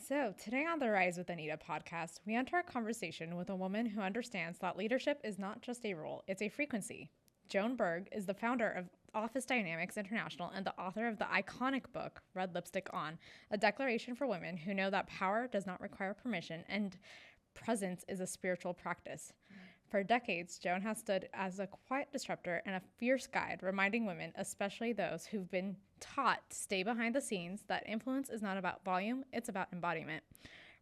So, today on the Rise with Anita podcast, we enter a conversation with a woman who understands that leadership is not just a role, it's a frequency. Joan Burge is the founder of Office Dynamics International and the author of the iconic book, Red Lipstick On, a declaration for women who know that power does not require permission and presence is a spiritual practice. For decades, Joan has stood as a quiet disruptor and a fierce guide, reminding women, especially those who've been taught to stay behind the scenes, that influence is not about volume, it's about embodiment.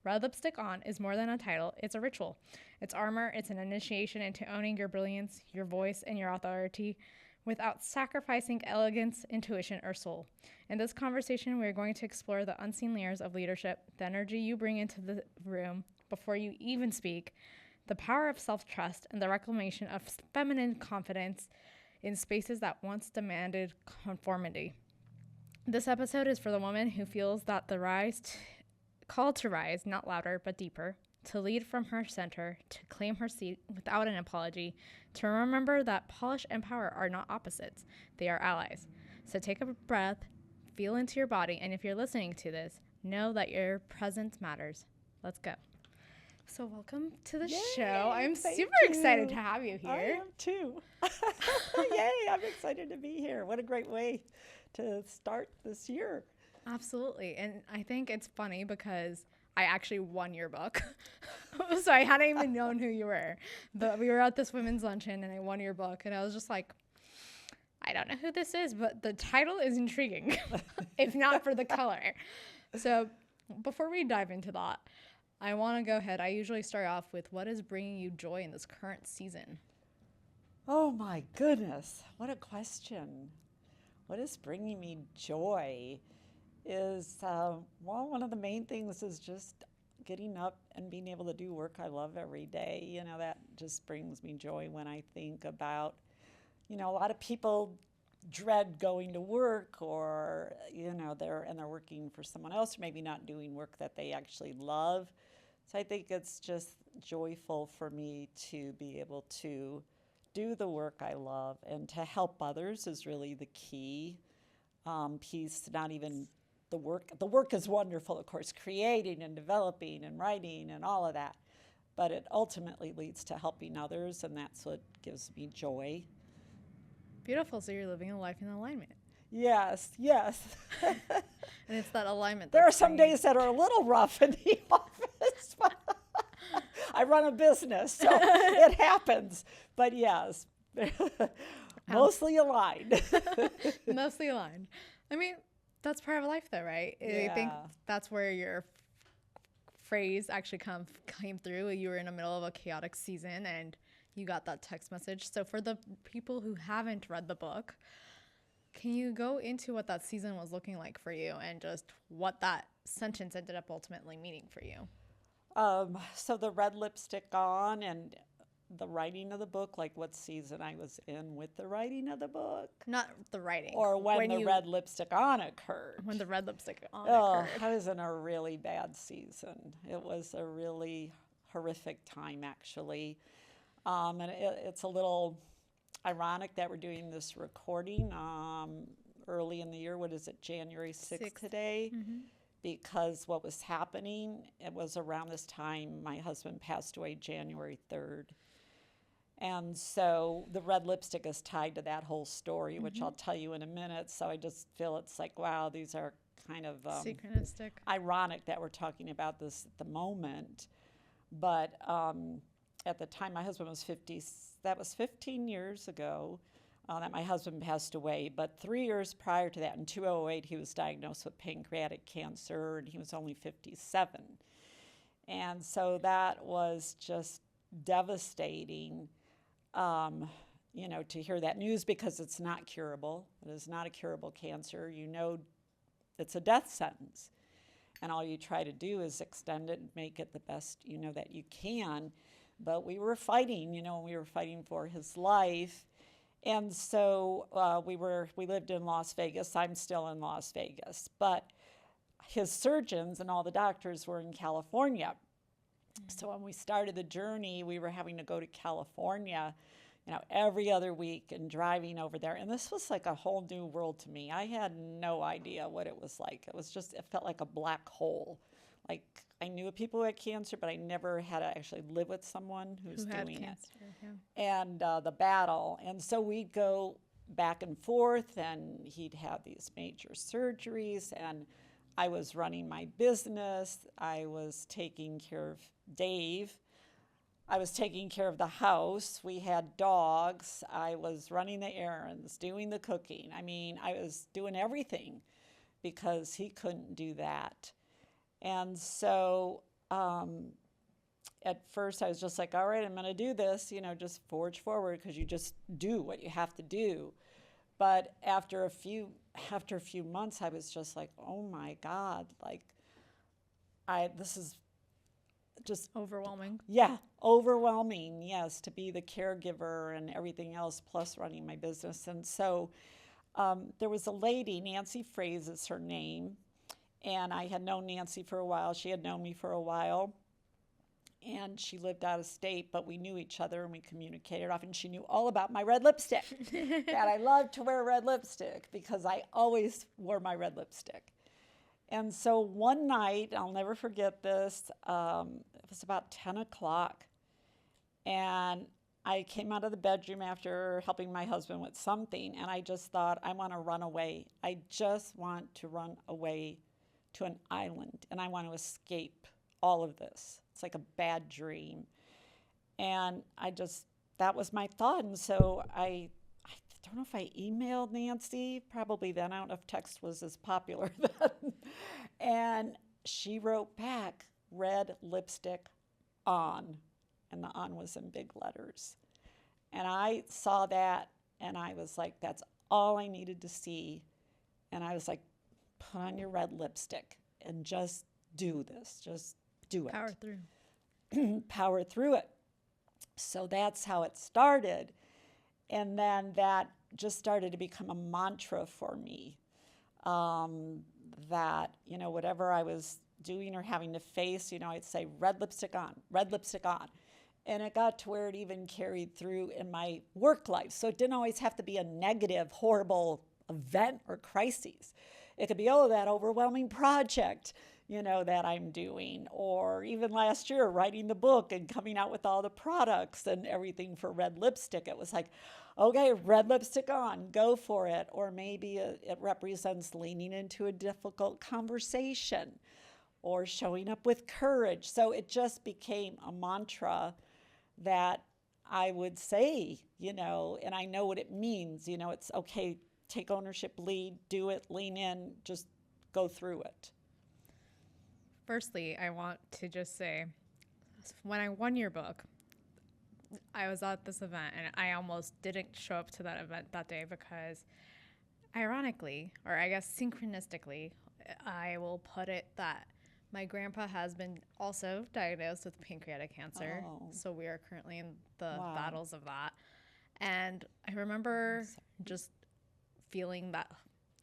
Red Lipstick On is more than a title, it's a ritual. It's armor, it's an initiation into owning your brilliance, your voice, and your authority without sacrificing elegance, intuition, or soul. In this conversation, we're going to explore the unseen layers of leadership, the energy you bring into the room before you even speak, the power of self-trust, and the reclamation of feminine confidence in spaces that once demanded conformity. This episode is for the woman who feels that the call to rise, not louder, but deeper, to lead from her center, to claim her seat without an apology, to remember that polish and power are not opposites, they are allies. So take a breath, feel into your body, and if you're listening to this, know that your presence matters. Let's go. So welcome to the show. I'm super excited to have you here. I am too. Yay, I'm excited to be here. What a great way to start this year. Absolutely. And I think it's funny because I actually won your book. So I hadn't even known who you were. But we were at this women's luncheon and I won your book. And I was just like, I don't know who this is, but the title is intriguing, if not for the color. So before we dive into that, I want to go ahead. I usually start off with what is bringing you joy in this current season? Oh my goodness, what a question. What is bringing me joy is, one of the main things is just getting up and being able to do work I love every day. You know, that just brings me joy when I think about, a lot of people dread going to work or, they're working for someone else, or maybe not doing work that they actually love. So I think it's just joyful for me to be able to do the work I love, and to help others is really the key piece. Not even the work. The work is wonderful, of course, creating and developing and writing and all of that. But it ultimately leads to helping others, and that's what gives me joy. Beautiful. So you're living a life in alignment. Yes. And it's that alignment. There are some days that are a little rough in the office. I run a business, so it happens. But yes, mostly aligned. Mostly aligned. I mean, that's part of life though, right? Yeah. I think that's where your phrase actually came through. You were in the middle of a chaotic season and you got that text message. So for the people who haven't read the book, can you go into what that season was looking like for you and just what that sentence ended up ultimately meaning for you? So the red lipstick on and the writing of the book, like what season I was in with the writing of the book? Not the writing. Or when the red lipstick on occurred. When the red lipstick on occurred. occurred. I was in a really bad season. It was a really horrific time, actually. And it's a little ironic that we're doing this recording early in the year. What is it, January 6th today? Mm-hmm. Because what was happening, it was around this time my husband passed away January 3rd. And so the red lipstick is tied to that whole story, mm-hmm. which I'll tell you in a minute. So I just feel it's like, wow, these are kind of synchronistic. Ironic that we're talking about this at the moment. But at the time my husband was 50, that was 15 years ago that my husband passed away. But 3 years prior to that, in 2008, he was diagnosed with pancreatic cancer, and he was only 57. And so that was just devastating, to hear that news, because it's not curable. It is not a curable cancer. It's a death sentence. And all you try to do is extend it and make it the best, that you can. But we were fighting, we were fighting for his life. And so we lived in Las Vegas. I'm still in Las Vegas. But his surgeons and all the doctors were in California. Mm-hmm. So when we started the journey, we were having to go to California, every other week and driving over there. And this was like a whole new world to me. I had no idea what it was like. It felt like a black hole. Like knew of people who had cancer, but I never had to actually live with someone who's doing cancer, it. Yeah. And the battle. And so we'd go back and forth, and he'd have these major surgeries, and I was running my business. I was taking care of Dave. I was taking care of the house. We had dogs. I was running the errands, doing the cooking. I mean, I was doing everything because he couldn't do that. And so at first I was just like, all right, I'm going to do this, just forge forward, because you just do what you have to do. But after a few months, I was just like, oh my God, like this is just overwhelming. Yeah, overwhelming, yes, to be the caregiver and everything else, plus running my business. And so there was a lady, Nancy Fraze is her name, and I had known Nancy for a while. She had known me for a while, and she lived out of state, but we knew each other and we communicated often. She knew all about my red lipstick, that I loved to wear red lipstick because I always wore my red lipstick. And so one night, I'll never forget this, it was about 10 o'clock, and I came out of the bedroom after helping my husband with something, and I just thought, I want to run away. I just want to run away to an island, and I want to escape all of this. It's like a bad dream. And that was my thought. And so I don't know if I emailed Nancy, probably then. I don't know if text was as popular then. And she wrote back, red lipstick on. And the on was in big letters. And I saw that, and I was like, that's all I needed to see. And I was like, put on your red lipstick and just do this. Just do it. Power through. Power through it. So that's how it started. And then that just started to become a mantra for me, that, whatever I was doing or having to face, I'd say red lipstick on, red lipstick on. And it got to where it even carried through in my work life. So it didn't always have to be a negative, horrible event or crises. It could be, that overwhelming project, that I'm doing. Or even last year, writing the book and coming out with all the products and everything for red lipstick. It was like, okay, red lipstick on, go for it. Or maybe it represents leaning into a difficult conversation or showing up with courage. So it just became a mantra that I would say, and I know what it means. It's okay, take ownership, lead, do it, lean in, just go through it. Firstly, I want to just say, when I won your book, I was at this event and I almost didn't show up to that event that day because, ironically, or I guess synchronistically, I will put it that my grandpa has been also diagnosed with pancreatic cancer. Oh. So we are currently in the Wow. battles of that. And I remember just feeling that,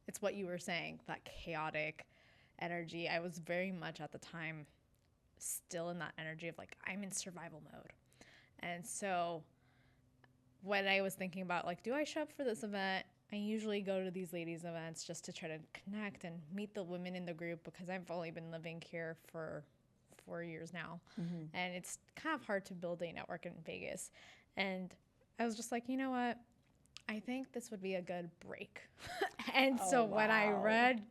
it's what you were saying, that chaotic energy. I was very much at the time still in that energy of like, I'm in survival mode. And so when I was thinking about like, do I show up for this event? I usually go to these ladies' events just to try to connect and meet the women in the group because I've only been living here for 4 years now. Mm-hmm. And it's kind of hard to build a network in Vegas. And I was just like, you know what? I think this would be a good break. And so when I read,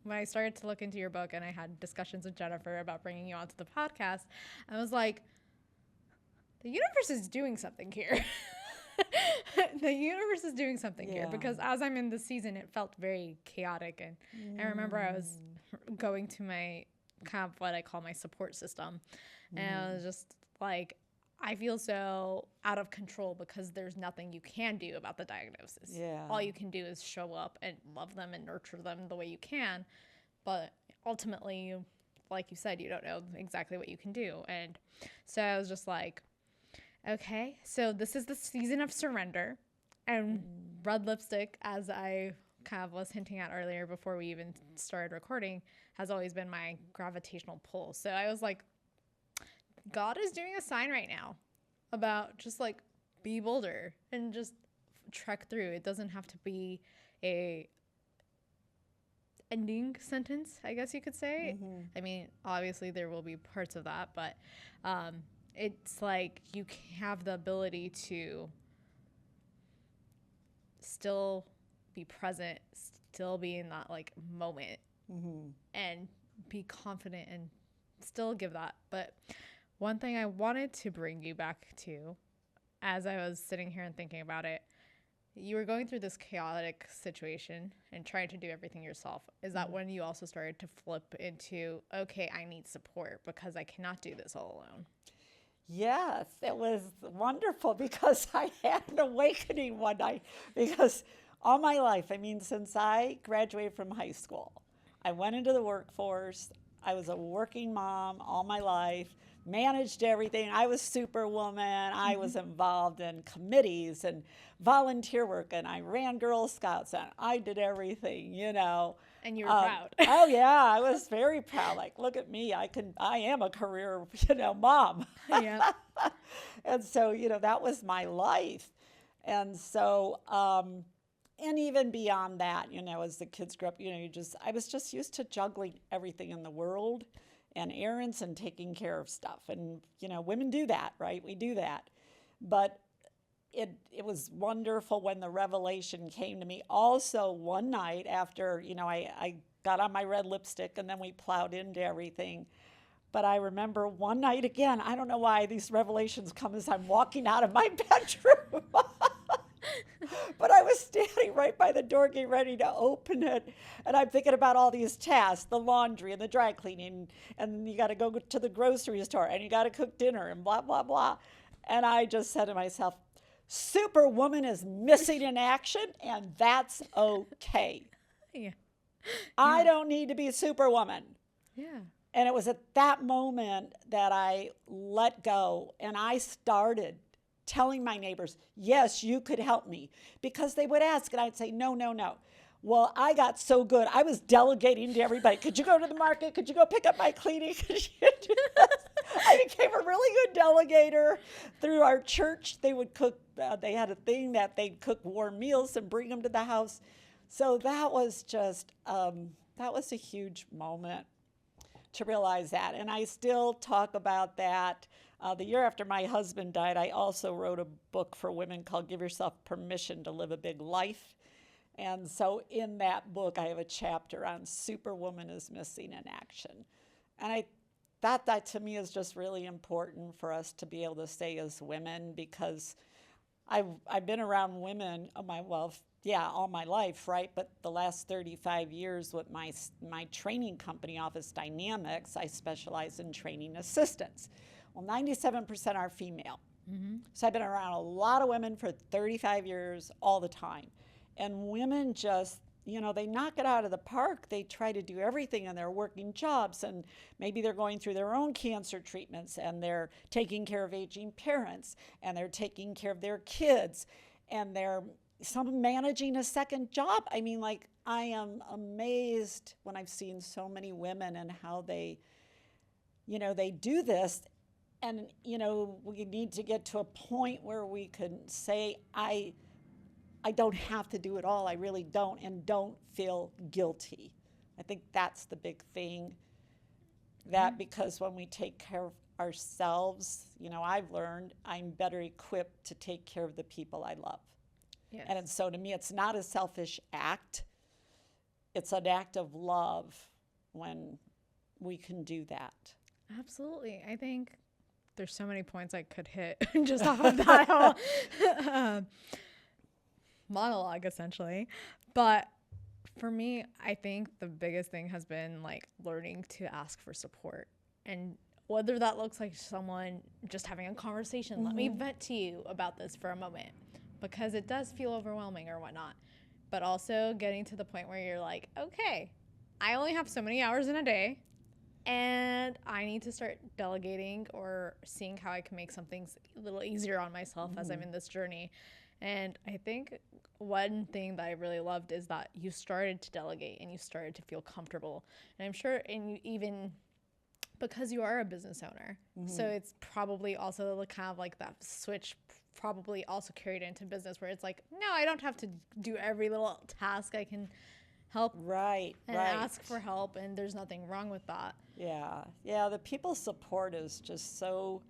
when I started to look into your book and I had discussions with Jennifer about bringing you onto the podcast, I was like, the universe is doing something here. The universe is doing something here because as I'm in the season, it felt very chaotic. And I remember I was going to my kind of what I call my support system. And I was just like, I feel so out of control because there's nothing you can do about the diagnosis. Yeah. All you can do is show up and love them and nurture them the way you can. But ultimately, like you said, you don't know exactly what you can do. And so I was just like, okay, so this is the season of surrender. And red lipstick, as I kind of was hinting at earlier before we even started recording, has always been my gravitational pull. So I was like, God is doing a sign right now about just like be bolder and just trek through. It doesn't have to be ending sentence, I guess you could say. I mean, obviously there will be parts of that, but it's like you have the ability to still be present, still be in that like moment, and be confident and still give that. But one thing I wanted to bring you back to, as I was sitting here and thinking about it, you were going through this chaotic situation and trying to do everything yourself. Is that when you also started to flip into, okay, I need support because I cannot do this all alone? Yes, it was wonderful because I had an awakening one night. Because all my life, I mean, since I graduated from high school, I went into the workforce. I was a working mom all my life, managed everything. I was superwoman. I was involved in committees and volunteer work, and I ran Girl Scouts, and I did everything, you know. And you were proud. Oh yeah, I was very proud. Like, look at me, I am a career, mom. Yeah. And so, that was my life. And so, and even beyond that, as the kids grew up, I was just used to juggling everything in the world and errands and taking care of stuff. And, women do that, right? We do that. But it was wonderful when the revelation came to me. Also, one night after, I got on my red lipstick and then we plowed into everything. But I remember one night again, I don't know why these revelations come as I'm walking out of my bedroom. But I was standing right by the door getting ready to open it. And I'm thinking about all these tasks, the laundry and the dry cleaning. And you got to go to the grocery store and you got to cook dinner and blah, blah, blah. And I just said to myself, Superwoman is missing in action, and that's okay. Yeah. I don't need to be Superwoman. Yeah. And it was at that moment that I let go, and I started telling my neighbors, yes, you could help me. Because they would ask, and I'd say, no, no, no. Well, I got so good. I was delegating to everybody. Could you go to the market? Could you go pick up my cleaning? Could you do this? I became a really good delegator. Through our church, they would cook. They had a thing that they'd cook warm meals and bring them to the house. So that was just, that was a huge moment to realize that. And I still talk about that. The year after my husband died, I also wrote a book for women called Give Yourself Permission to Live a Big Life. And so in that book, I have a chapter on Superwoman is missing in action. And I thought that to me is just really important for us to be able to say as women, because I've been around women all my life, right? But the last 35 years with my training company, Office Dynamics, I specialize in training assistants. Well, 97% are female. So I've been around a lot of women for 35 years all the time. And women just, they knock it out of the park. They try to do everything, and they're working jobs, and maybe they're going through their own cancer treatments, and they're taking care of aging parents, and they're taking care of their kids, and they're some managing a second job. I mean, like, I am amazed when I've seen so many women and how they do this. And, we need to get to a point where we can say, I don't have to do it all. I really don't, and don't feel guilty. I think that's the big thing. That because when we take care of ourselves, I've learned I'm better equipped to take care of the people I love. Yes. And so to me, it's not a selfish act. It's an act of love when we can do that. Absolutely. I think there's so many points I could hit just off of that whole monologue, essentially. But for me, I think the biggest thing has been like learning to ask for support. And whether that looks like someone just having a conversation, let me vent to you about this for a moment, because it does feel overwhelming or whatnot. But also getting to the point where you're like, okay, I only have so many hours in a day, and I need to start delegating or seeing how I can make some things a little easier on myself as I'm in this journey. And I think one thing that I really loved is that you started to delegate and you started to feel comfortable. And I'm sure, and you even, because you are a business owner, so it's probably also kind of like that switch probably also carried into business where it's like, no, I don't have to do every little task. I can help Right, and right. ask for help, and there's nothing wrong with that. Yeah, yeah, the people support is just so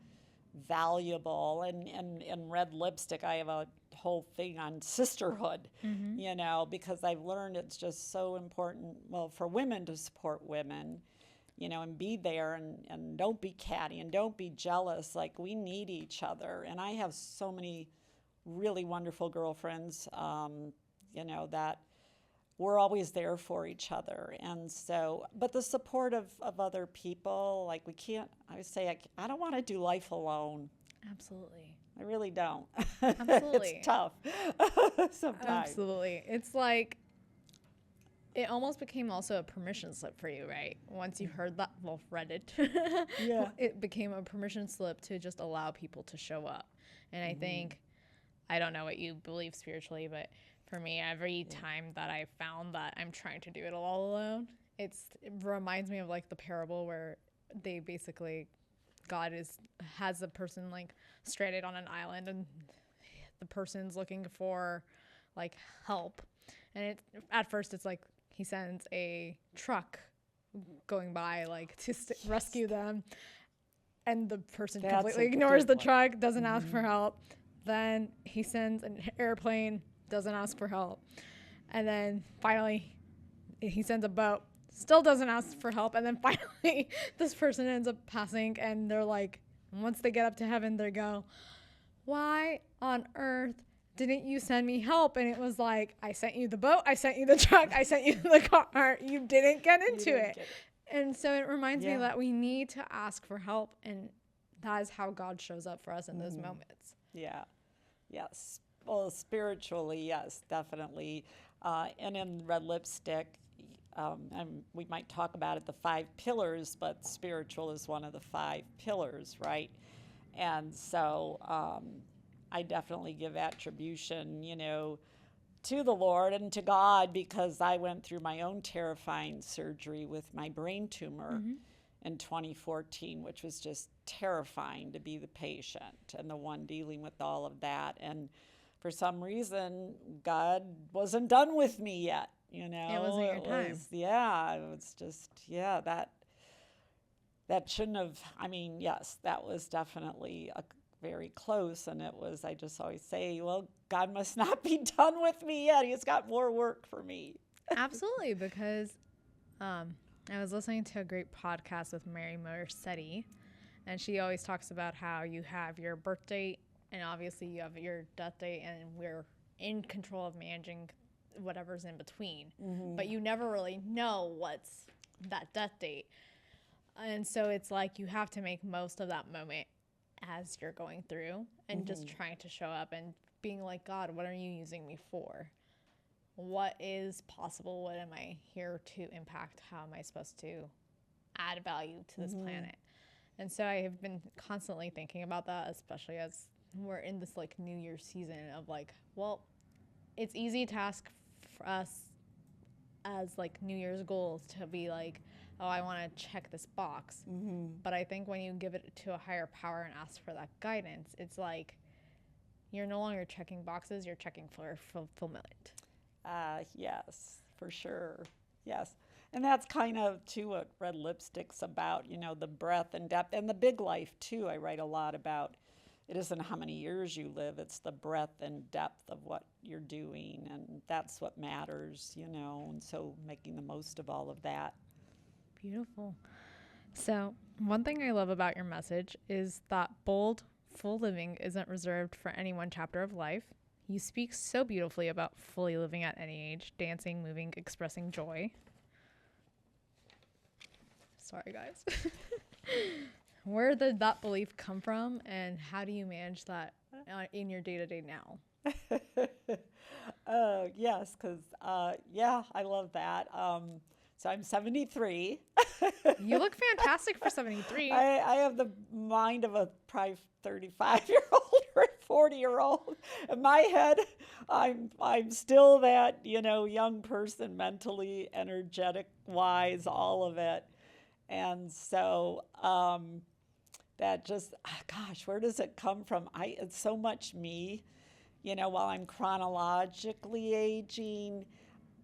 valuable. And in Red Lipstick, I have a whole thing on sisterhood, because I've learned it's just so important, well, for women to support women, and be there and don't be catty and don't be jealous. Like, we need each other. And I have so many really wonderful girlfriends, that we're always there for each other. And so, but the support of other people, like, we can't, I would say, I don't want to do life alone. Absolutely. I really don't. Absolutely. It's tough sometimes. Absolutely. It's like, it almost became also a permission slip for you, right? Once you heard that, well, read it, Yeah. it became a permission slip to just allow people to show up. And I think, I don't know what you believe spiritually, but for me, every time that I found that I'm trying to do it all alone, it reminds me of like the parable where they basically, God has a person like stranded on an island, and the person's looking for like help. And at first it's like he sends a truck going by like to rescue them, and the person completely ignores the truck, doesn't ask for help. Then he sends an airplane, doesn't ask for help. And then finally he sends a boat, still doesn't ask for help. And then finally this person ends up passing, and they're like, once they get up to heaven, they go, why on earth didn't you send me help? And it was like, I sent you the boat, I sent you the truck, I sent you the car, you didn't get into it. And so it reminds me that we need to ask for help, and that is how God shows up for us in those moments. Yeah. Yes. Well, spiritually, yes, definitely. And in Red Lipstick, and we might talk about it, the 5 pillars, but spiritual is one of the 5 pillars, right? And so I definitely give attribution, to the Lord and to God, because I went through my own terrifying surgery with my brain tumor in 2014, which was just terrifying to be the patient and the one dealing with all of that. And for some reason, God wasn't done with me yet, It wasn't your time. It was just, that shouldn't have, yes, that was definitely very close. And it was, I just always say, well, God must not be done with me yet. He's got more work for me. Absolutely, because I was listening to a great podcast with Mary Morsetti, and she always talks about how you have your birth date, and obviously you have your death date, and we're in control of managing whatever's in between. But you never really know what's that death date. And so it's like you have to make most of that moment as you're going through, and just trying to show up and being like, God, what are you using me for? What is possible? What am I here to impact? How am I supposed to add value to this planet? And so I have been constantly thinking about that, especially as we're in this like New Year's season of like, well, it's easy to ask for us as like New Year's goals to be like, oh, I want to check this box. But I think when you give it to a higher power and ask for that guidance, it's like you're no longer checking boxes, you're checking for fulfillment. Yes, for sure. Yes. And that's kind of, too, what Red Lipstick's about, the breadth and depth. And the big life, too, I write a lot about. It isn't how many years you live, it's the breadth and depth of what you're doing. And that's what matters, and so making the most of all of that. Beautiful. So one thing I love about your message is that bold, full living isn't reserved for any one chapter of life. You speak so beautifully about fully living at any age, dancing, moving, expressing joy. Sorry, guys. Where did that belief come from, and how do you manage that in your day-to-day now? Yes, because, I love that. So I'm 73. You look fantastic for 73. I have the mind of a probably 35-year-old or a 40-year-old. In my head, I'm still that, young person, mentally, energetic-wise, all of it. And so that just, gosh, where does it come from? It's so much me. While I'm chronologically aging,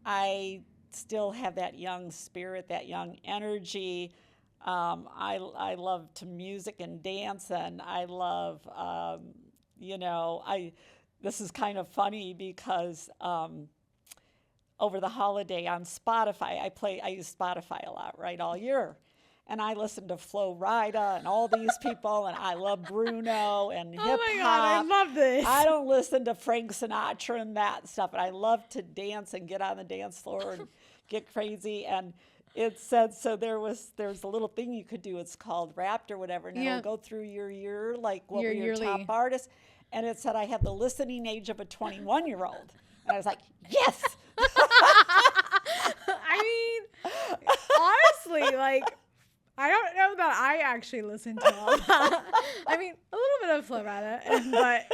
I still have that young spirit, that young energy. I love to music and dance, and I love, this is kind of funny because over the holiday on Spotify, I use Spotify a lot, right, all year. And I listen to Flo Rida and all these people, and I love Bruno and hip hop. Oh my God, I love this. I don't listen to Frank Sinatra and that stuff, but I love to dance and get on the dance floor and get crazy. And it said, so there's a little thing you could do. It's called Wrapped or whatever, and it'll go through your year, like what were your top artists. And it said I had the listening age of a 21-year-old. And I was like, yes. I mean, honestly, like, I don't know that I actually listen to all that. I mean, a little bit of Flo Rida, but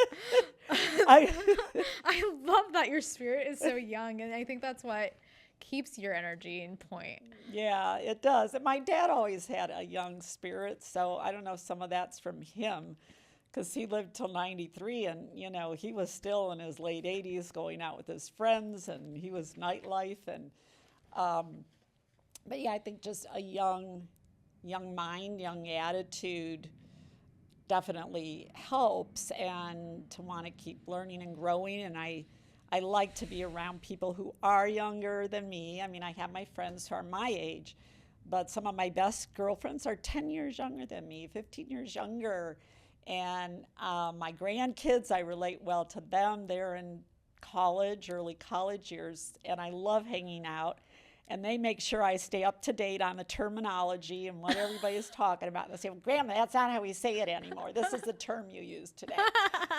I love that your spirit is so young, and I think that's what keeps your energy in point. Yeah, it does. And my dad always had a young spirit, so I don't know if some of that's from him, because he lived till 93, and, he was still in his late 80s going out with his friends, and he was nightlife. And but yeah, I think just a young mind, young attitude definitely helps, and to want to keep learning and growing. And I like to be around people who are younger than me. I mean, I have my friends who are my age, but some of my best girlfriends are 10 years younger than me, 15 years younger. And my grandkids, I relate well to them. They're in college, early college years, and I love hanging out. And they make sure I stay up to date on the terminology and what everybody's talking about. And they say, well, Grandma, that's not how we say it anymore. This is the term you use today.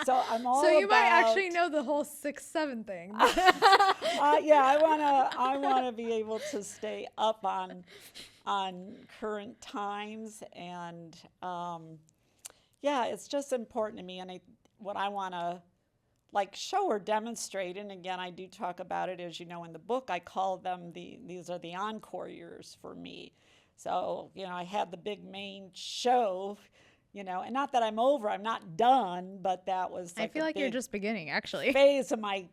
So I'm all So you might actually know the whole 6-7 thing. Yeah, I wanna be able to stay up on current times, and yeah, it's just important to me. And what I want to show or demonstrate, and again, I do talk about it, as you know, in the book. I call them these are the encore years for me. So, I had the big main show, and not that I'm over, I'm not done, but that was I feel like you're just beginning, actually. Phase of my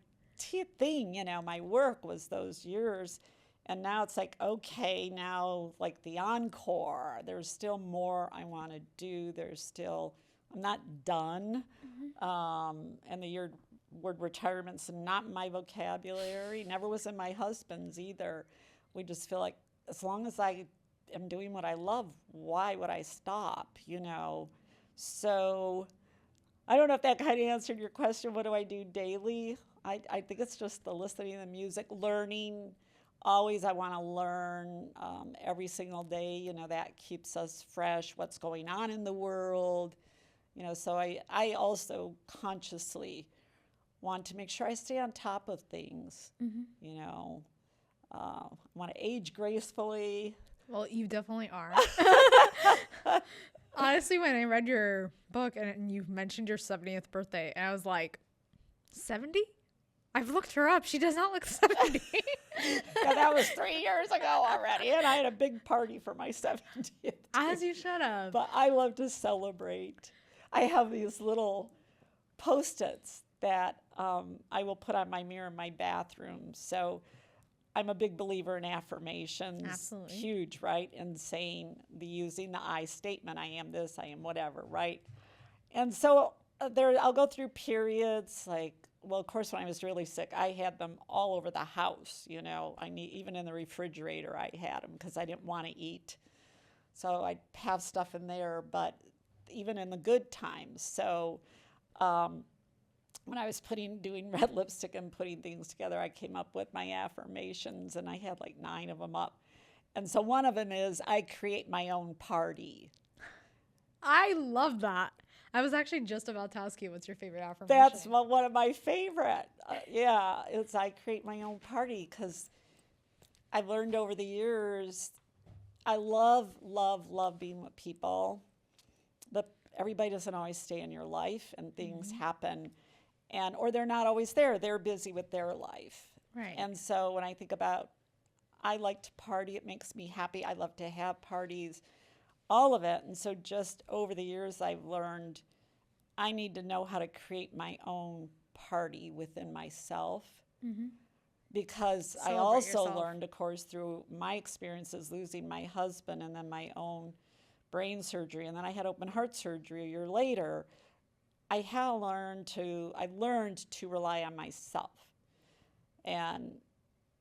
thing, my work was those years. And now it's like, okay, now like the encore, there's still more I want to do. I'm not done. And the word retirement's not in my vocabulary, never was in my husband's either. We just feel like as long as I am doing what I love, why would I stop, So I don't know if that kind of answered your question. What do I do daily? I think it's just the listening to the music, learning. Always I want to learn every single day, that keeps us fresh, what's going on in the world. So I also consciously want to make sure I stay on top of things. I want to age gracefully. Well, you definitely are. Honestly, when I read your book and you mentioned your 70th birthday, and I was like, 70? I've looked her up. She does not look 70. Yeah, that was 3 years ago already, and I had a big party for my 70th. As you should have. But I love to celebrate. I have these little Post-its that I will put on my mirror in my bathroom. So I'm a big believer in affirmations. Absolutely. Huge, right? And saying, using the I statement, I am this, I am whatever, right? And so I'll go through periods like, well, of course, when I was really sick, I had them all over the house, even in the refrigerator I had them because I didn't want to eat. So I'd have stuff in there, but even in the good times. So when I was doing red lipstick and putting things together, I came up with my affirmations, and I had like 9 of them up. And so one of them is, I create my own party. I love that. I was actually just about to ask you, what's your favorite affirmation? That's one of my favorite. It's I create my own party, because I've learned over the years, I love being with people, but everybody doesn't always stay in your life, and things happen, or they're not always there. They're busy with their life. Right. And so when I think about, I like to party, it makes me happy. I love to have parties. All of it. And so just over the years, I've learned I need to know how to create my own party within myself. because I Celebrate also yourself. learned, of course, through my experiences losing my husband and then my own brain surgery, and then I had open heart surgery a year later. I learned to rely on myself. And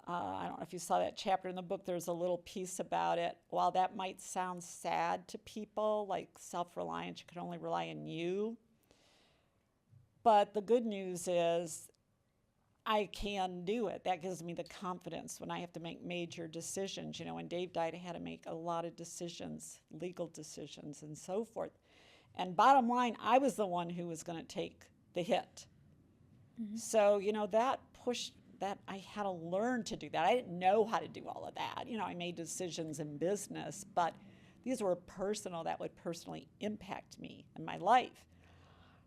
I don't know if you saw that chapter in the book, there's a little piece about it. While that might sound sad to people, like self-reliance, you can only rely on you. But the good news is I can do it. That gives me the confidence when I have to make major decisions. You know, when Dave died, I had to make a lot of decisions, legal decisions and so forth. And bottom line, I was the one who was going to take the hit. Mm-hmm. So, you know, that pushed that I had to learn to do that. I didn't know how to do all of that. You know, I made decisions in business, but these were personal, that would personally impact me and my life.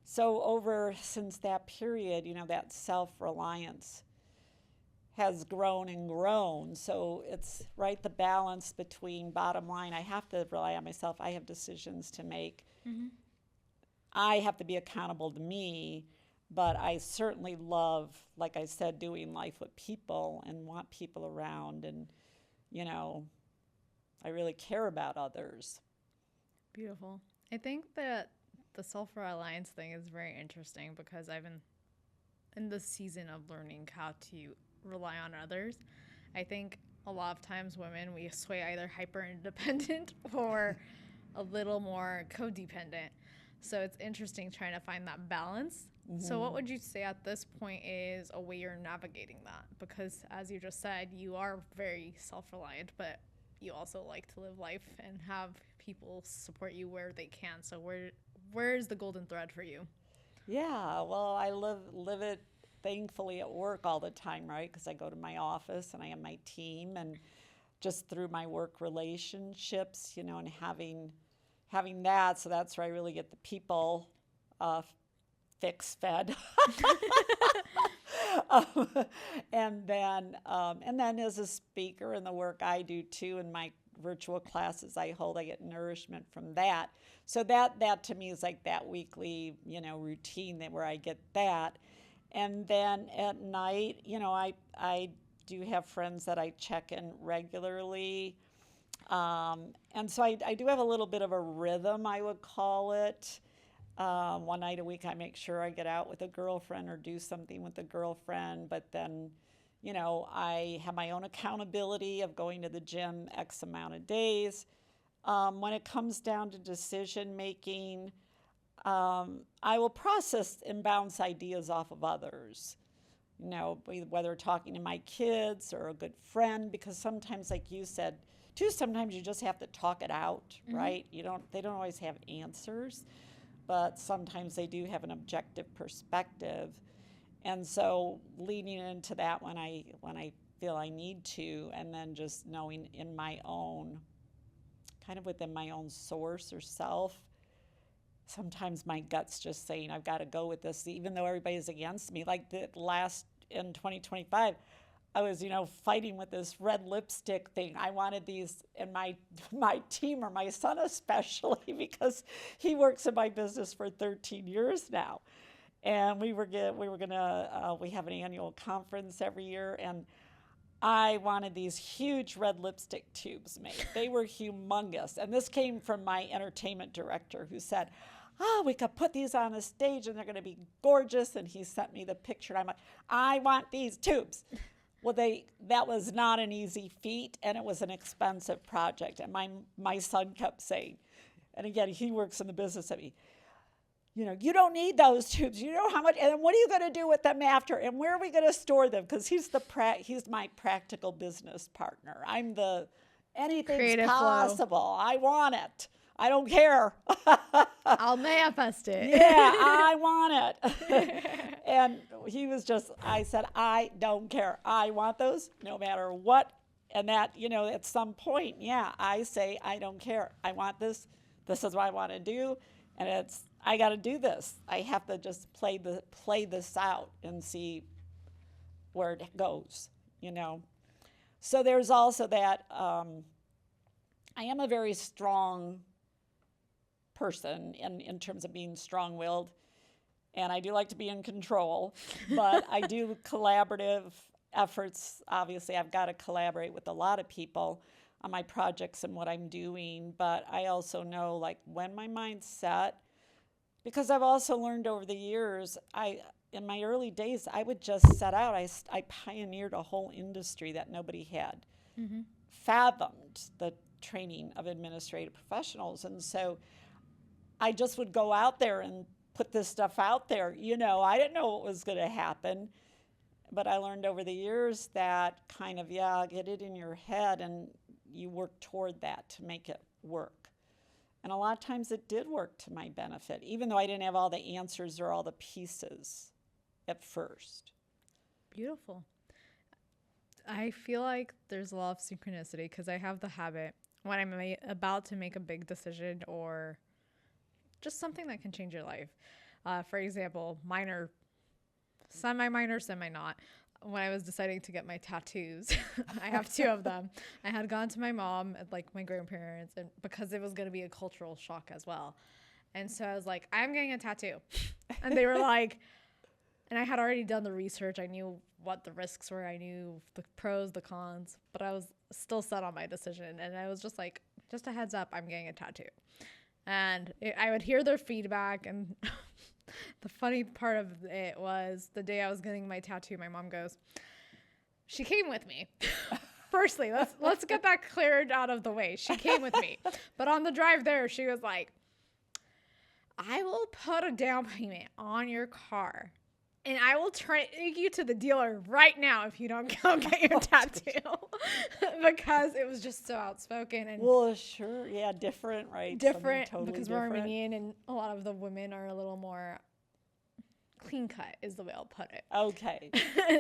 So since that period, you know, that self-reliance has grown and grown. So it's right the balance between bottom line, I have to rely on myself. I have decisions to make. Mm-hmm. I have to be accountable to me, but I certainly love, like I said, doing life with people and want people around. And, you know, I really care about others. Beautiful. I think that the self-reliance thing is very interesting because I've been in this season of learning how to rely on others. I think a lot of times women, we sway either hyper independent or a little more codependent. So it's interesting trying to find that balance. Mm-hmm. So what would you say at this point is a way you're navigating that? Because as you just said, you are very self-reliant, but you also like to live life and have people support you where they can. So where is the golden thread for you? Yeah, well, I live it thankfully at work all the time, right? Because I go to my office and I have my team, and just through my work relationships, you know, and having that, so that's where I really get the people fed. And then as a speaker and the work I do too, in my virtual classes I hold, I get nourishment from that. So that to me is like that weekly, you know, routine where I get that. And then at night, you know, I do have friends that I check in regularly. And so I do have a little bit of a rhythm, I would call it. One night a week I make sure I get out with a girlfriend or do something with a girlfriend, but then, you know, I have my own accountability of going to the gym X amount of days. When it comes down to decision making, I will process and bounce ideas off of others. You know, whether talking to my kids or a good friend, because sometimes, like you said, too, sometimes you just have to talk it out, mm-hmm. right? They don't always have answers, but sometimes they do have an objective perspective. And so leaning into that when I feel I need to, and then just knowing in my own, kind of within my own source or self, sometimes my gut's just saying, I've got to go with this, even though everybody's against me. Like in 2025, I was, you know, fighting with this red lipstick thing. I wanted these in my team, or my son especially, because he works in my business for 13 years now. And we have an annual conference every year, and I wanted these huge red lipstick tubes made. They were humongous. And this came from my entertainment director, who said, we could put these on the stage and they're going to be gorgeous. And he sent me the picture. And I'm like, I want these tubes. Well, that was not an easy feat, and it was an expensive project. And my son kept saying, and again, he works in the business of me, you know, you don't need those tubes. You know how much, and what are you going to do with them after? And where are we going to store them? Because he's my practical business partner. I'm anything's creative possible. Flow. I want it. I don't care. I'll manifest it. Yeah, I want it. And I said, I don't care. I want those no matter what. And that, you know, at some point, yeah, I say, I don't care. I want this. This is what I want to do. And I got to do this. I have to just play this out and see where it goes, you know. So there's also that, I am a very strong person in terms of being strong-willed, and I do like to be in control, but I do collaborative efforts, obviously, I've got to collaborate with a lot of people on my projects and what I'm doing. But I also know, like, when my mind's set, because I've also learned over the years, in my early days, I would just set out. I pioneered a whole industry that nobody had fathomed, the training of administrative professionals. And so I just would go out there and put this stuff out there. I didn't know what was going to happen. But I learned over the years that kind of, get it in your head and you work toward that to make it work. And a lot of times it did work to my benefit, even though I didn't have all the answers or all the pieces at first. Beautiful. I feel like there's a lot of synchronicity because I have the habit when I'm about to make a big decision or just something that can change your life. For example, minor, semi-minor, semi-not. When I was deciding to get my tattoos, I have 2 of them. I had gone to my mom and like my grandparents, and because it was going to be a cultural shock as well. And so I was like, I'm getting a tattoo. And they were like, and I had already done the research. I knew what the risks were. I knew the pros, the cons, but I was still set on my decision. And I was just like, just a heads up, I'm getting a tattoo. And I would hear their feedback, and the funny part of it was the day I was getting my tattoo, my mom goes, she came with me. Firstly, let's get that cleared out of the way. She came with me. But on the drive there, she was like, I will put a down payment on your car, and I will take you to the dealer right now if you don't go get your tattoo. Because it was just so outspoken. And well, sure. Yeah, different, right? Different, totally because we're Armenian, and a lot of the women are a little more clean cut is the way I'll put it. Okay.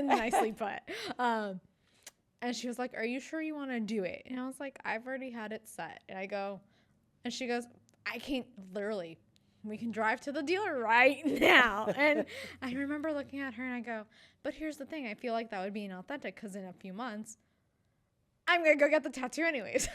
Nicely put. And she was like, are you sure you want to do it? And I was like, I've already had it set. And she goes, I can't, literally, we can drive to the dealer right now. And I remember looking at her and I go, but here's the thing. I feel like that would be inauthentic because in a few months, I'm going to go get the tattoo anyways.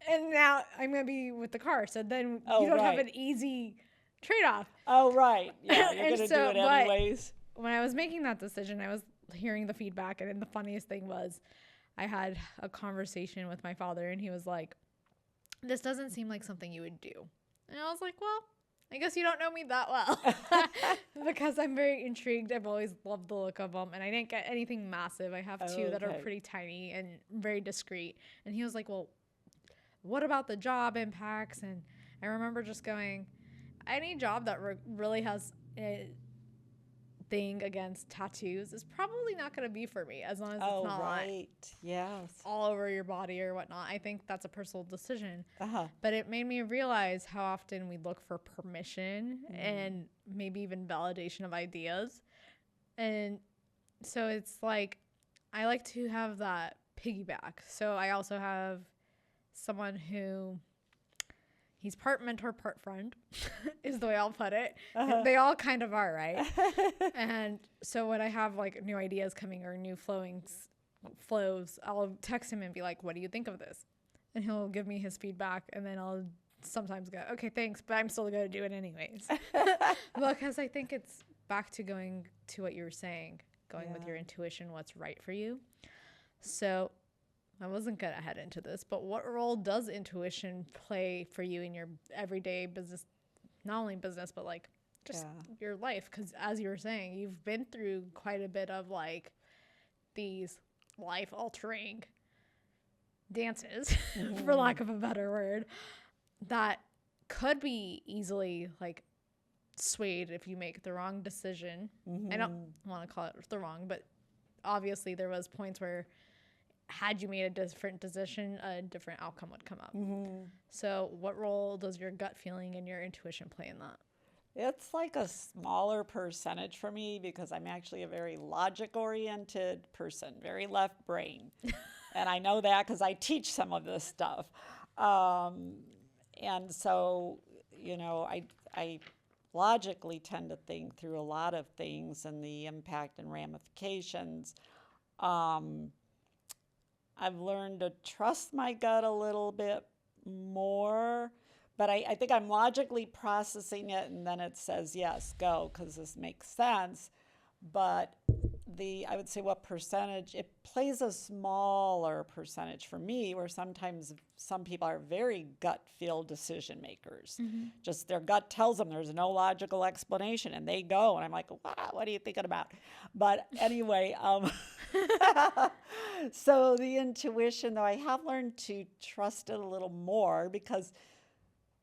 And now I'm going to be with the car. So then you don't have an easy trade-off. Oh, right. Yeah, you're going to do it anyways. When I was making that decision, I was hearing the feedback. And then the funniest thing was I had a conversation with my father, and he was like, this doesn't seem like something you would do. And I was like, well, I guess you don't know me that well. Because I'm very intrigued. I've always loved the look of them. And I didn't get anything massive. I have 2 that are pretty tiny and very discreet. And he was like, well, what about the job impacts? And I remember just going, any job that really has a thing against tattoos is probably not going to be for me, as long as it's not all over your body or whatnot. I think that's a personal decision. But it made me realize how often we look for permission and maybe even validation of ideas. And so it's like, I like to have that piggyback. So I also have someone who, he's part mentor, part friend, is the way I'll put it. They all kind of are, right? And so when I have like new ideas coming or new flows, I'll text him and be like, what do you think of this? And he'll give me his feedback, and then I'll sometimes go, okay, thanks, but I'm still going to do it anyways. Because I think it's back to going to what you were saying, going with your intuition, what's right for you. So I wasn't going to head into this, but what role does intuition play for you in your everyday business, not only business, but like just your life? Because as you were saying, you've been through quite a bit of like these life-altering dances, for lack of a better word, that could be easily like swayed if you make the wrong decision. I don't want to call it the wrong, but obviously there was points where had you made a different decision, a different outcome would come up. So what role does your gut feeling and your intuition play in that? It's like a smaller percentage for me because I'm actually a very logic-oriented person, very left brain. And I know that because I teach some of this stuff. And so, I logically tend to think through a lot of things and the impact and ramifications. I've learned to trust my gut a little bit more, but I think I'm logically processing it, and then it says, yes, go, because this makes sense. But I would say what percentage, it plays a smaller percentage for me, where sometimes some people are very gut feel decision makers. Just their gut tells them there's no logical explanation and they go. And I'm like, wow, what are you thinking about? But anyway, so the intuition, though, I have learned to trust it a little more, because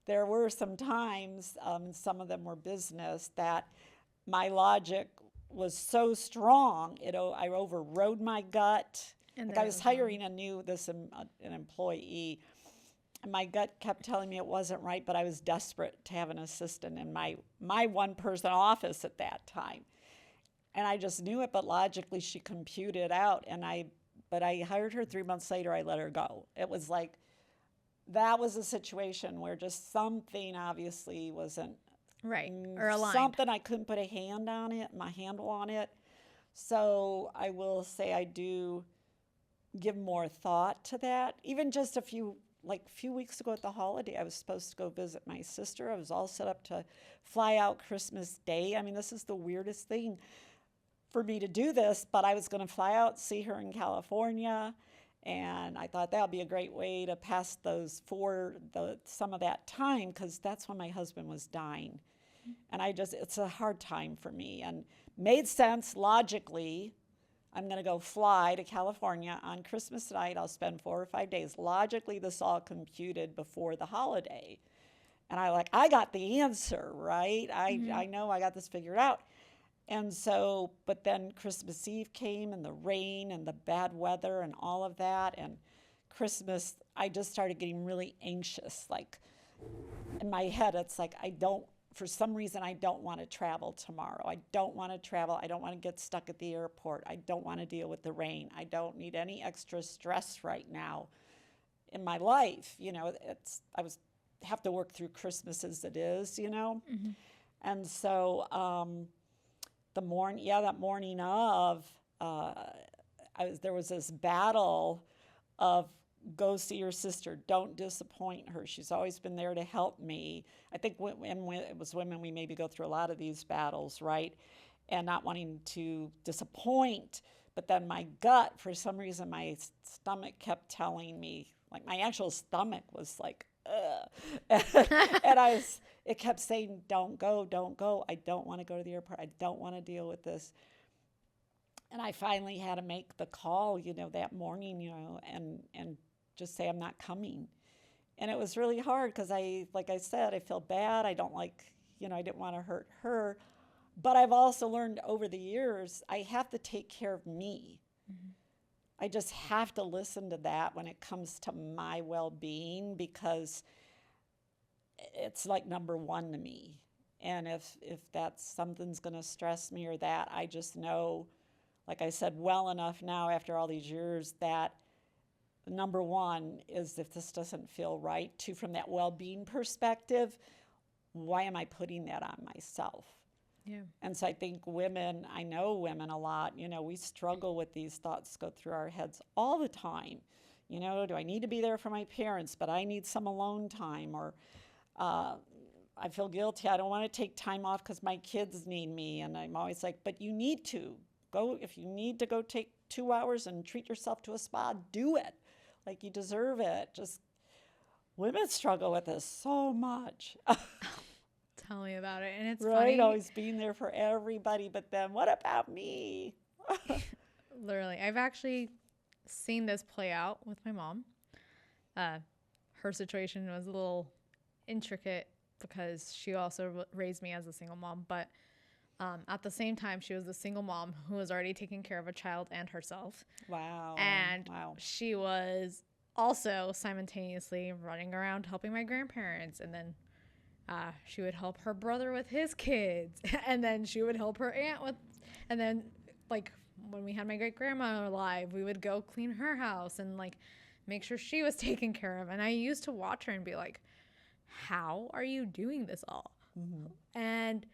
there were some times, some of them were business, that my logic was so strong, I overrode my gut. And Like then I it was was hiring an employee, and my gut kept telling me it wasn't right, but I was desperate to have an assistant in my one-person office at that time. And I just knew it, but logically she computed out, but I hired her 3 months later, I let her go. It was like, that was a situation where just something obviously wasn't right, or aligned. Something I couldn't put my handle on it. So I will say I do give more thought to that. Even just a few weeks ago at the holiday, I was supposed to go visit my sister. I was all set up to fly out Christmas Day. I mean, this is the weirdest thing for me to do this, but I was going to fly out, see her in California. And I thought that would be a great way to pass some of that time, because that's when my husband was dying. And it's a hard time for me, and made sense logically. I'm going to go fly to California on Christmas night. I'll spend 4 or 5 days. Logically, this all computed before the holiday. And I got the answer, right? I know I got this figured out. And so, but then Christmas Eve came, and the rain and the bad weather and all of that. And Christmas, I just started getting really anxious. Like, in my head, it's like, for some reason, I don't want to travel tomorrow. I don't want to travel. I don't want to get stuck at the airport. I don't want to deal with the rain. I don't need any extra stress right now in my life. Have to work through Christmas as it is, And so that morning of, there was this battle of, go see your sister. Don't disappoint her. She's always been there to help me. I think when it was women, we maybe go through a lot of these battles, right? And not wanting to disappoint. But then my gut, for some reason, my stomach kept telling me, like my actual stomach was like, ugh. And it kept saying, don't go, don't go. I don't want to go to the airport. I don't want to deal with this. And I finally had to make the call, that morning, and just say I'm not coming. And it was really hard, because like I said, I feel bad. I don't I didn't want to hurt her. But I've also learned over the years, I have to take care of me. I just have to listen to that when it comes to my well-being, because it's like number one to me. And if something's going to stress me or that, I just know, like I said, well enough now after all these years, that number one is, if this doesn't feel right, too, from that well-being perspective, why am I putting that on myself? Yeah. And so I think I know women a lot, we struggle with these thoughts, go through our heads all the time. Do I need to be there for my parents, but I need some alone time? Or I feel guilty. I don't want to take time off because my kids need me. And I'm always like, but you need to go. If you need to go take 2 hours and treat yourself to a spa, do it. Like, you deserve it. Just, women struggle with this so much. Tell me about it. And it's right, funny. Always being there for everybody, but then what about me? Literally, I've actually seen this play out with my mom. Her situation was a little intricate because she also raised me as a single mom, but at the same time, she was a single mom who was already taking care of a child and herself. Wow. And she was also simultaneously running around helping my grandparents, and then she would help her brother with his kids, and then she would help her aunt with, and then like when we had my great grandma alive, we would go clean her house and like make sure she was taken care of. And I used to watch her and be like, how are you doing this all? Mm-hmm. And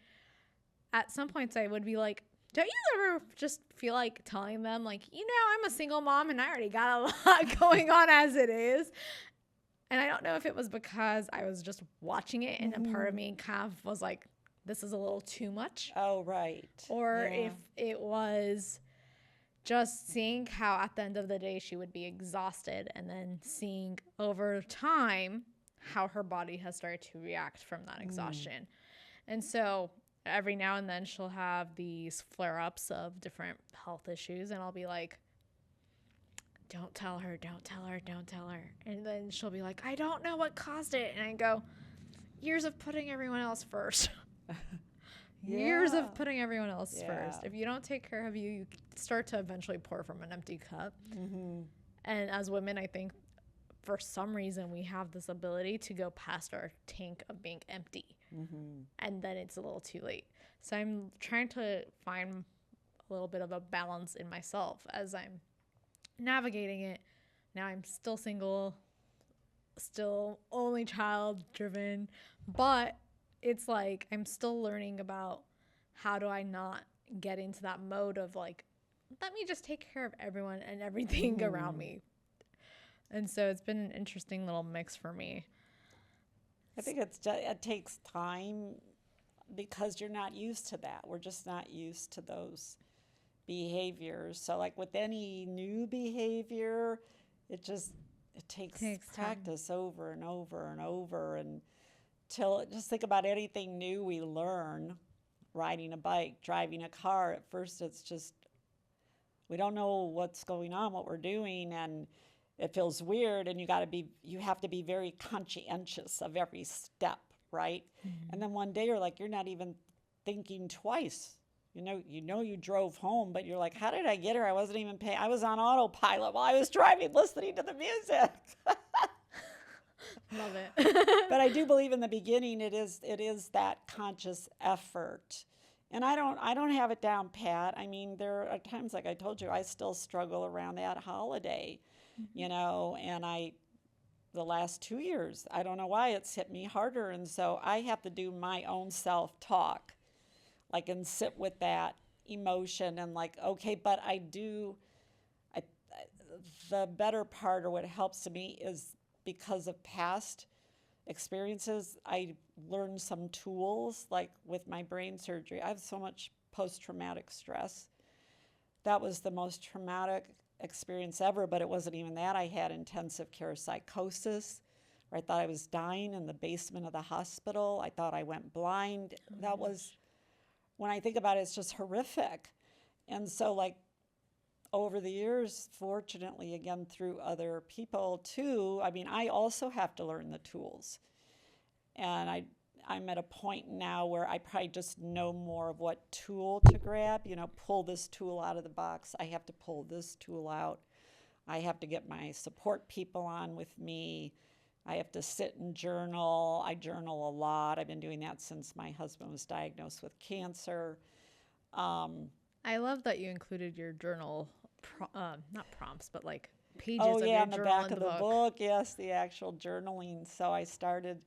at some points I would be like, don't you ever just feel like telling them, like, I'm a single mom and I already got a lot going on as it is? And I don't know if it was because I was just watching it and a part of me kind of was like, this is a little too much. Oh, right. Or if it was just seeing how at the end of the day she would be exhausted, and then seeing over time how her body has started to react from that exhaustion. And so every now and then she'll have these flare-ups of different health issues, and I'll be like, don't tell her, don't tell her, don't tell her. And then she'll be like, I don't know what caused it. And I go, years of putting everyone else first. Years of putting everyone else first. If you don't take care of you, you start to eventually pour from an empty cup. And as women, I think for some reason we have this ability to go past our tank of being empty. And then it's a little too late. So I'm trying to find a little bit of a balance in myself as I'm navigating it. Now I'm still single, still only child driven, but it's like I'm still learning about how do I not get into that mode of like, let me just take care of everyone and everything around me. And so it's been an interesting little mix for me. I think it takes time because you're not used to that. We're just not used to those behaviors. So like with any new behavior, it takes practice over and over and over until just think about anything new we learn, riding a bike, driving a car. At first it's just, we don't know what's going on, what we're doing, and it feels weird, and you have to be very conscientious of every step, right? And then one day you're not even thinking twice. You drove home, but you're like, how did I get here? I wasn't even paying. I was on autopilot while I was driving, listening to the music. Love it. But I do believe in the beginning it is that conscious effort. And I don't have it down pat. I mean, there are times, like I told you, I still struggle around that holiday, and the last 2 years, I don't know why it's hit me harder. And so I have to do my own self-talk, and sit with that emotion and okay, but the better part, or what helps me, is because of past experiences, I learned some tools, like with my brain surgery. I have so much post-traumatic stress. That was the most traumatic experience ever, but it wasn't even that. I had intensive care psychosis, where I thought I was dying in the basement of the hospital. I thought I went blind. That was, when I think about it, it's just horrific. And so over the years, fortunately, again, through other people too, I mean, I also have to learn the tools. And I'm at a point now where I probably just know more of what tool to grab, pull this tool out of the box. I have to pull this tool out. I have to get my support people on with me. I have to sit and journal. I journal a lot. I've been doing that since my husband was diagnosed with cancer. I love that you included your journal, not prompts, but pages of your on the journal back in of the book. Yes, the actual journaling. So I started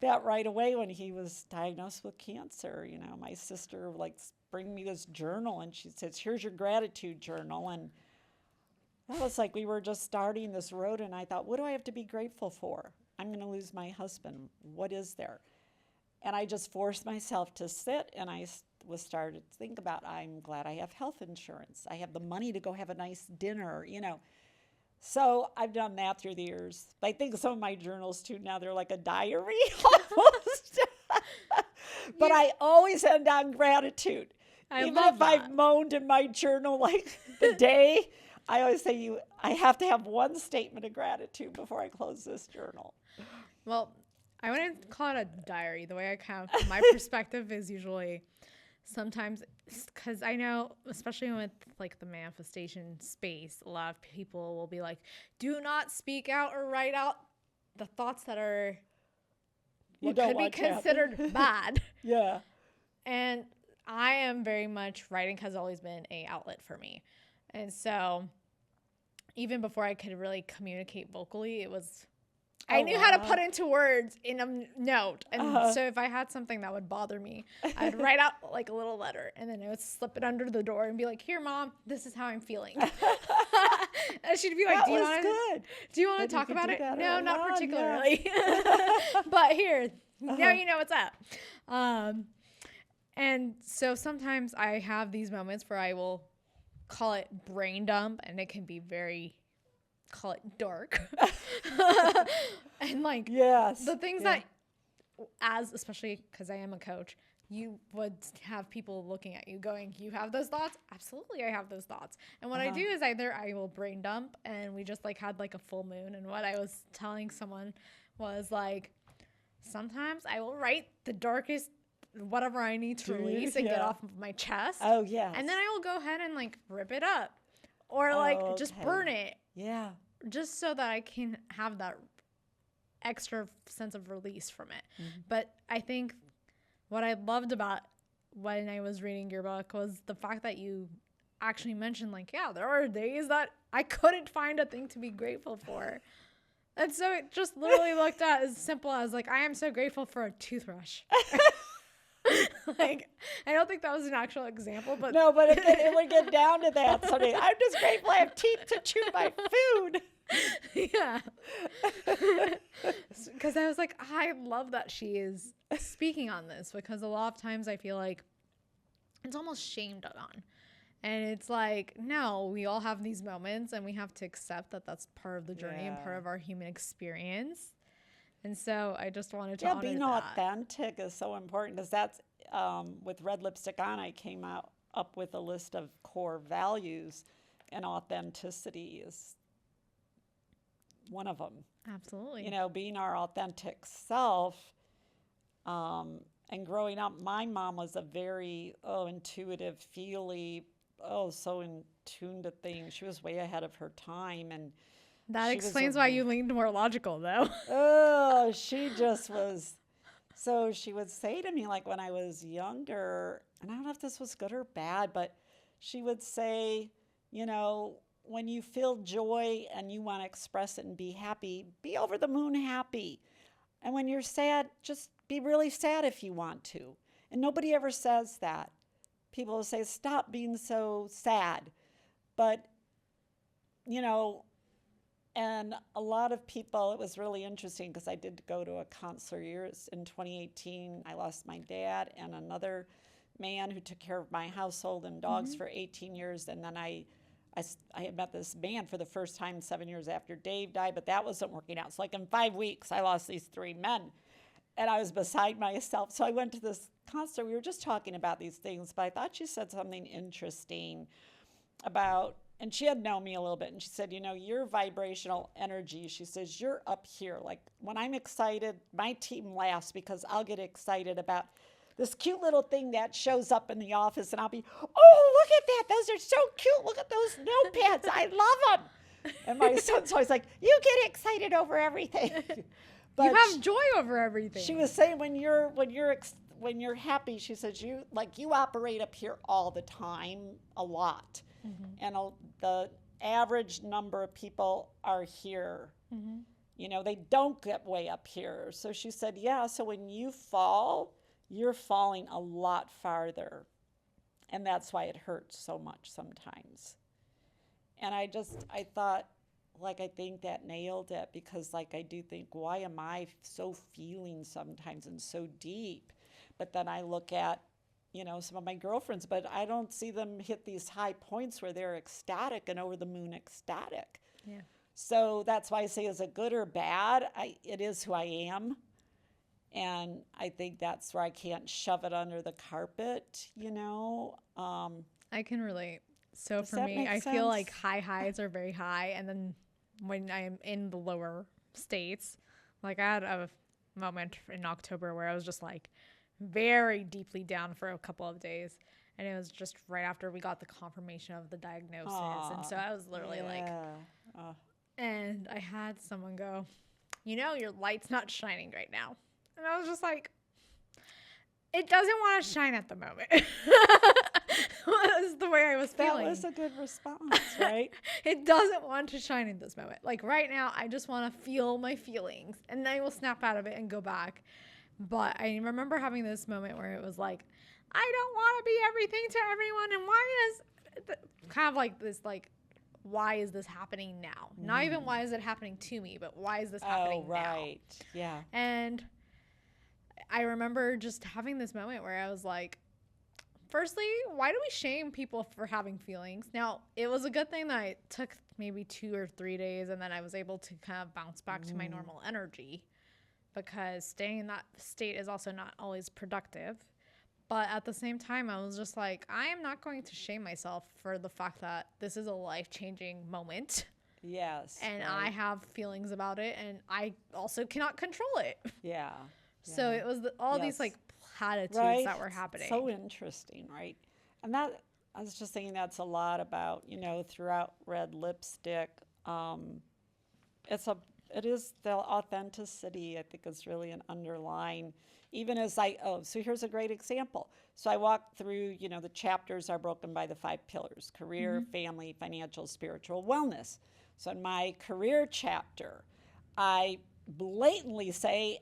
that right away when he was diagnosed with cancer. My sister bring me this journal, and she says, here's your gratitude journal. And that was we were just starting this road, and I thought, what do I have to be grateful for? I'm going to lose my husband. What is there? And I just forced myself to sit, and I started to think about, I'm glad I have health insurance. I have the money to go have a nice dinner, So I've done that through the years. I think some of my journals too, now they're like a diary almost. But I always end on gratitude. Even if I've moaned in my journal the day, I always say I have to have one statement of gratitude before I close this journal. Well, I wouldn't call it a diary. The way I count, my perspective is usually sometimes, because I know, especially with the manifestation space, a lot of people will be like, do not speak out or write out the thoughts that are what could be considered bad. Yeah. And I am very much, writing has always been an outlet for me. And so even before I could really communicate vocally, I knew how to put into words in a note. And so if I had something that would bother me, I'd write out a little letter, and then I would slip it under the door and be like, here, Mom, this is how I'm feeling. And she'd be like, do you want to talk about it? No, not particularly. But here, now you know what's up. And so sometimes I have these moments where I will call it brain dump, and it can be very, call it dark. And like, Yes. the things that, especially because I am a coach, you would have people looking at you going, you have those thoughts? Absolutely, I have those thoughts. And what I do is either I will brain dump, and we just like had like a full moon. And what I was telling someone was like, sometimes I will write the darkest whatever I need to release and get off of my chest. Oh, yes. And then I will go ahead and like rip it up or like just burn it. Yeah. Just so that I can have that extra sense of release from it. But I think what I loved about when I was reading your book was the fact that you actually mentioned like, yeah, there are days that I couldn't find a thing to be grateful for. And so it just literally looked at as simple as like, I am so grateful for a toothbrush. Like, I don't think that was an actual example, but no, but it would get down to that someday. I'm just grateful I have teeth to chew my food. Yeah. Because I was like, I love that she is speaking on this, because a lot of times I feel like it's almost shamed on. And it's like, no, we all have these moments, and we have to accept that that's part of the journey and part of our human experience. And so I just wanted to honor being that. authentic is so important, because that's with Red Lipstick On, I came up with a list of core values, and authenticity is one of them. Absolutely. You know, being our authentic self. And growing up, my mom was a very intuitive, feely, so in tune to things. She was way ahead of her time, and that explains why you leaned more logical, though. She just was. So she would say to me, like when I was younger, and I don't know if this was good or bad, but she would say, you know, when you feel joy and you want to express it and be happy, be over the moon happy. And when you're sad, just be really sad if you want to. And nobody ever says that. People will say, stop being so sad. But, you know, and a lot of people, it was really interesting because I did go to a counselor years in 2018. I lost my dad and another man who took care of my household and dogs for 18 years. And then I had met this man for the first time 7 years after Dave died, but that wasn't working out. So like in 5 weeks, I lost these 3 men. And I was beside myself. So I went to this counselor. We were just talking about these things, but I thought she said something interesting about, and she had known me a little bit, and she said, you know, your vibrational energy, she says, you're up here. Like when I'm excited, my team laughs because I'll get excited about this cute little thing that shows up in the office, and I'll be, oh, look at that. Those are so cute. Look at those notepads. I love them. And my son's always like, you get excited over everything. But you have joy over everything. She was saying when you're happy, she says you operate up here all the time, a lot, and the average number of people are here. You know, they don't get way up here. So she said, yeah. So when you fall, you're falling a lot farther, and that's why it hurts so much sometimes. And I thought, like, I think that nailed it, because like I do think, why am I so feeling sometimes and so deep? But then I look at, you know, some of my girlfriends, but I don't see them hit these high points where they're ecstatic and over the moon ecstatic. Yeah. So that's why I say, is it good or bad? It is who I am. And I think that's where I can't shove it under the carpet, you know. I can relate. So for me, I feel like high highs are very high. And then when I am in the lower states, like I had a moment in October where I was just like very deeply down for a couple of days. And it was just right after we got the confirmation of the diagnosis. And so I was literally and I had someone go, you know, your light's not shining right now. And I was just like, it doesn't want to shine at the moment. Was the way I was feeling. That was a good response, right? It doesn't want to shine in this moment. Like right now, I just want to feel my feelings, and then I will snap out of it and go back. But I remember having this moment where it was like, I don't want to be everything to everyone, and why is kind of like this, like, why is this happening now? Not even why is it happening to me, but why is this happening now? Oh, right. Yeah. And I remember just having this moment where I was like, firstly, why do we shame people for having feelings? Now, it was a good thing that I took maybe 2 or 3 days and then I was able to kind of bounce back to my normal energy, because staying in that state is also not always productive. But at the same time, I was just like, I am not going to shame myself for the fact that this is a life-changing moment. Yes. And right. I have feelings about it, and I also cannot control it. Yeah. So it was all these like platitudes that were happening. So interesting, right? And that, I was just thinking that's a lot about, throughout Red Lipstick. It is the authenticity, I think, is really an underlying, even as so here's a great example. So I walk through, the chapters are broken by the 5 pillars: career, family, financial, spiritual, wellness. So in my career chapter, I blatantly say,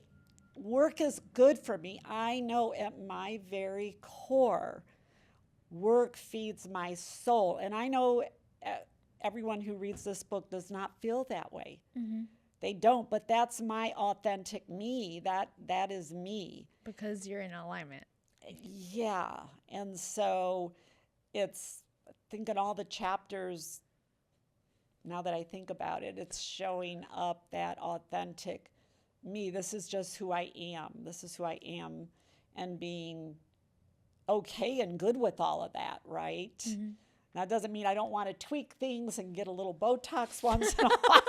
work is good for me. I know at my very core, work feeds my soul. And I know everyone who reads this book does not feel that way. Mm-hmm. They don't, but that's my authentic me. That is me. Because you're in alignment. Yeah. And so it's, I think in all the chapters, now that I think about it, it's showing up that authentic me. This is just who I am. This is who I am, and being okay and good with all of that, right? Mm-hmm. That doesn't mean I don't want to tweak things and get a little Botox once in a while.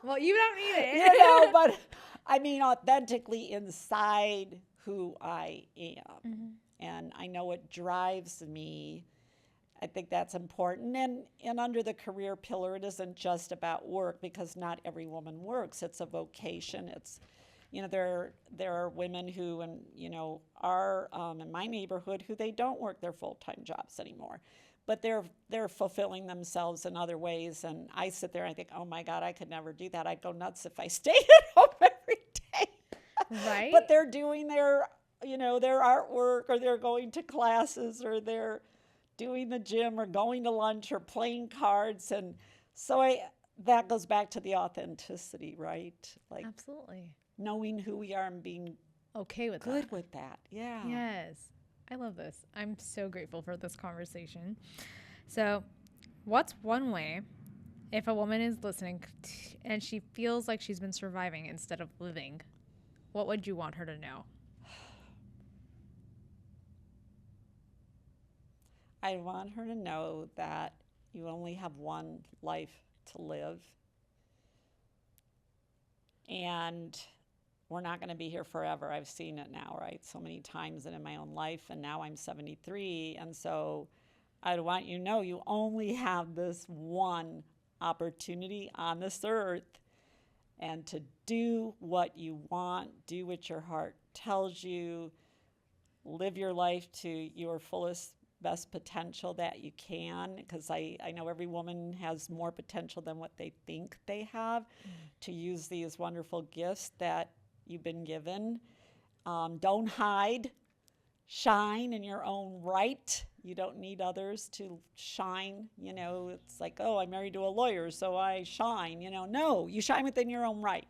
Well, you don't need it. But I mean authentically inside who I am. Mm-hmm. And I know it drives me. I think that's important. And under the career pillar, it isn't just about work, because not every woman works. It's a vocation. It's, there are women who, are in my neighborhood who they don't work their full-time jobs anymore. But they're fulfilling themselves in other ways. And I sit there and I think, oh my God, I could never do that. I'd go nuts if I stayed at home every day. Right. But they're doing their artwork, or they're going to classes, or they're doing the gym, or going to lunch, or playing cards. And so that goes back to the authenticity, right? Like, absolutely. Knowing who we are and being okay with good that. with that. Yeah. Yes. I love this. I'm so grateful for this conversation. So, what's one way, if a woman is listening and she feels like she's been surviving instead of living, what would you want her to know? I want her to know that you only have one life to live. And we're not going to be here forever. I've seen it now, right? So many times in my own life, and now I'm 73. And so I want you to know you only have this one opportunity on this earth, and to do what you want, do what your heart tells you, live your life to your fullest, best potential that you can, because I know every woman has more potential than what they think they have, to use these wonderful gifts that you've been given. Don't hide. Shine in your own right. You don't need others to shine. It's like, oh, I'm married to a lawyer, so I shine. No, you shine within your own right.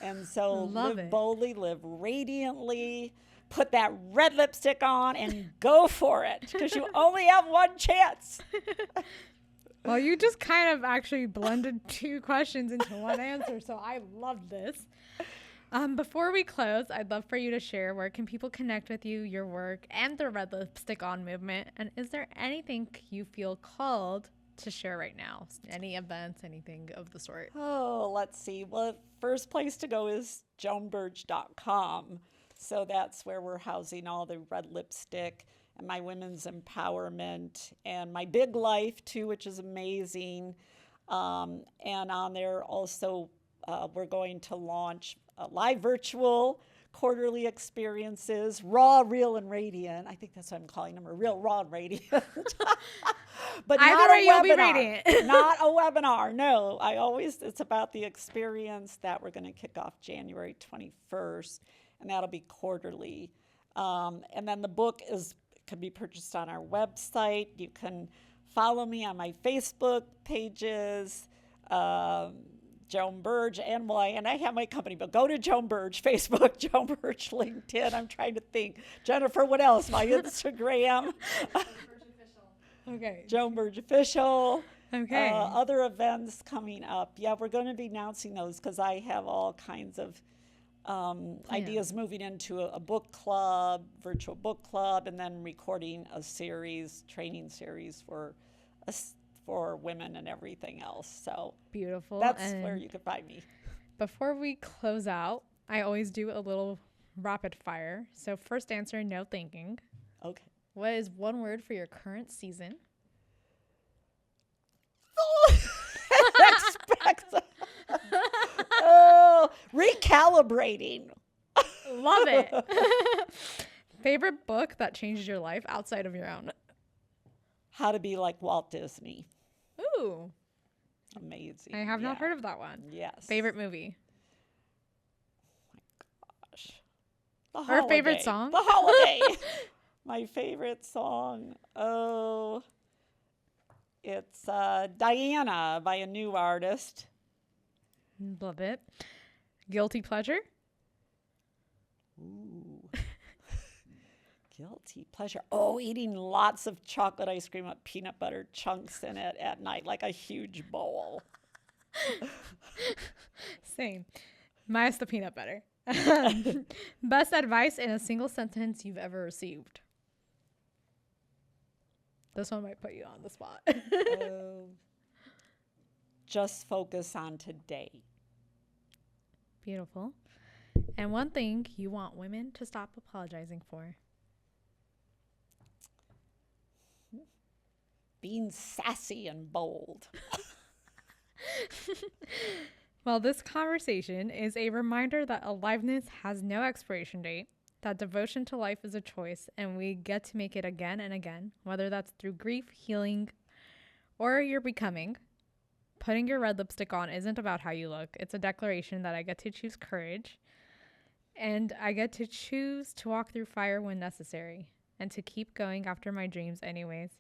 And so live boldly, live radiantly, put that red lipstick on and go for it, because you only have one chance. Well, you just kind of actually blended 2 questions into one answer, so I love this. Before we close, I'd love for you to share, where can people connect with you, your work, and the Red Lipstick On movement? And is there anything you feel called to share right now? Any events, anything of the sort? Oh, let's see. Well, first place to go is joanburge.com. So that's where we're housing all the Red Lipstick and my women's empowerment and my big life too, which is amazing. And on there also, we're going to launch live virtual quarterly experiences, raw, real, and radiant. I think that's what I'm calling them, or real, raw, and radiant. But either not way, a you'll be webinar. radiant. Not a webinar. No, it's about the experience that we're going to kick off January 21st, and that'll be quarterly. And then the book can be purchased on our website. You can follow me on my Facebook pages. Joan Burge, and I have my company, but go to Joan Burge, Facebook, Joan Burge, LinkedIn. I'm trying to think. Jennifer, what else? My Instagram. Okay. Joan Burge Official. Okay. Other events coming up. Yeah, we're going to be announcing those because I have all kinds of ideas moving into a book club, virtual book club, and then recording a series, training series for women and everything else. So beautiful. That's and where you can find me. before we close out, I always do a little rapid fire. So first answer, no thinking. Okay. What is one word for your current season? Recalibrating. Love it. Favorite book that changed your life outside of your own? How to Be Like Walt Disney. Ooh. Amazing. I have not heard of that one. Yes. Favorite movie? Gosh. The Or Holiday. favorite song? The Holiday. My favorite song. Oh, it's Diana by a new artist. Love it. Guilty pleasure? Ooh. Guilty pleasure. Oh, eating lots of chocolate ice cream with peanut butter chunks in it at night, like a huge bowl. Same. Minus the peanut butter. Best advice in a single sentence you've ever received? This one might put you on the spot. Just focus on today. Beautiful. And one thing you want women to stop apologizing for? Being sassy and bold. Well, this conversation is a reminder that aliveness has no expiration date, that devotion to life is a choice, and we get to make it again and again, whether that's through grief, healing, or your becoming. Putting your red lipstick on isn't about how you look. It's a declaration that I get to choose courage, and I get to choose to walk through fire when necessary, and to keep going after my dreams anyways.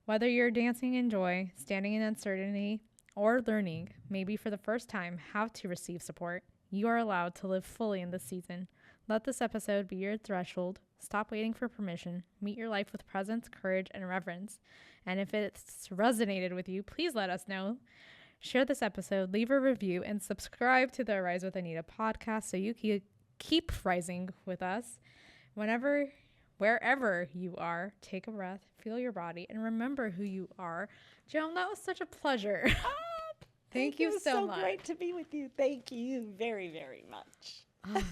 Whether you're dancing in joy, standing in uncertainty, or learning, maybe for the first time, how to receive support, you are allowed to live fully in this season. Let this episode be your threshold. Stop waiting for permission. Meet your life with presence, courage, and reverence. And if it's resonated with you, please let us know. Share this episode, leave a review, and subscribe to the Rise with Anita podcast so you can keep rising with us. Wherever you are, take a breath, feel your body, and remember who you are. Joan, that was such a pleasure. Thank you so much. It was so great to be with you. Thank you very, very much.